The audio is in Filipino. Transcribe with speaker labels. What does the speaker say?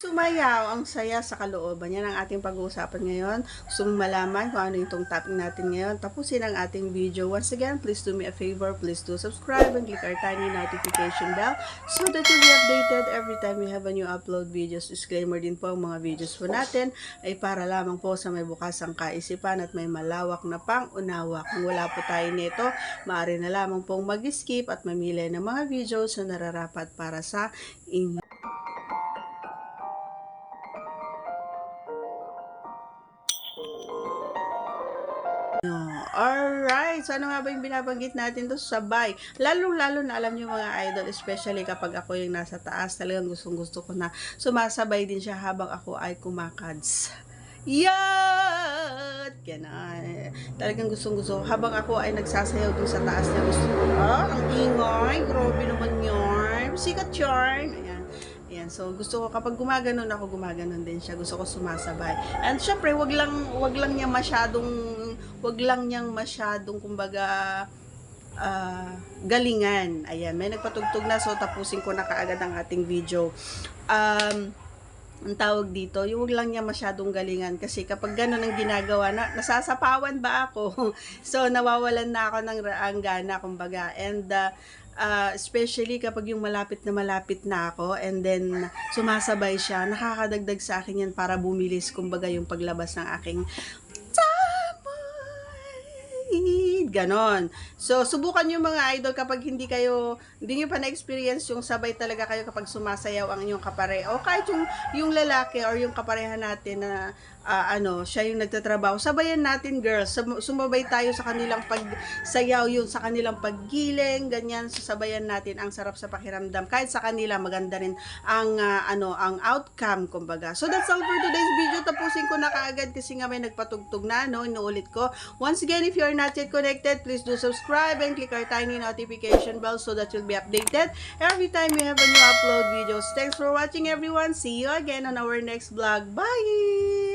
Speaker 1: Sumayaw, ang saya sa kalooban. Yan ang ating pag-uusapan ngayon. Gusto mong malaman kung ano yung topic natin ngayon. Tapusin ang ating video. Once again, please do me a favor. Please do subscribe and click our tiny notification bell so that you'll be updated every time we have a new upload videos. Disclaimer din po, ang mga videos po natin ay para lamang po sa may bukasang kaisipan at may malawak na pang-unawa. Kung wala po tayo nito, maaari na lamang pong mag-skip at mamili ng mga videos na nararapat para sa inyo. Alright, so ano nga ba yung binabanggit natin to? Sabay. Lalong-lalo na alam niyo mga idol, especially kapag ako yung nasa taas, talagang gustong-gusto ko na sumasabay din siya habang ako ay kumakads. Yan! Ganon. Talagang gustong-gusto. Habang ako ay nagsasayaw dun sa taas na gusto ko. Ang ingay. Grabe naman yarn. Sikat yarn. Ayan. Ayan. So, gusto ko kapag gumaganon ako, gumaganon din siya. Gusto ko sumasabay. And syempre, wag lang niyang masyadong, kumbaga, galingan. Ayan. May nagpatugtog na. So, tapusin ko na kaagad ang ating video. Ang tawag dito, yung wag lang niya masyadong galingan kasi kapag gano'n ang ginagawa, nasasapawan ba ako? So, nawawalan na ako ng gana, kumbaga. And, especially kapag yung malapit na ako and then sumasabay siya, nakakadagdag sa akin yan para bumilis, kumbaga, yung paglabas ng aking ganon. So, subukan nyo mga idol kapag hindi nyo pa na-experience yung sabay talaga kayo kapag sumasayaw ang inyong kapare. O kahit yung lalaki or yung kapareha natin na siya yung nagtatrabaho. Sabayan natin, girls. Sumabay tayo sa kanilang pagsayaw, yun sa kanilang paggiling, ganyan. Sabayan natin, ang sarap sa pakiramdam. Kahit sa kanila, maganda rin ang outcome, kumbaga. So, that's all for today's video. Tapusin ko na kaagad kasi nga may nagpatugtog na, inuulit ko. Once again, if you are not yet connected, please do subscribe and click our tiny notification bell so that you'll be updated every time we have a new upload videos. Thanks for watching, everyone. See you again on our next vlog. Bye!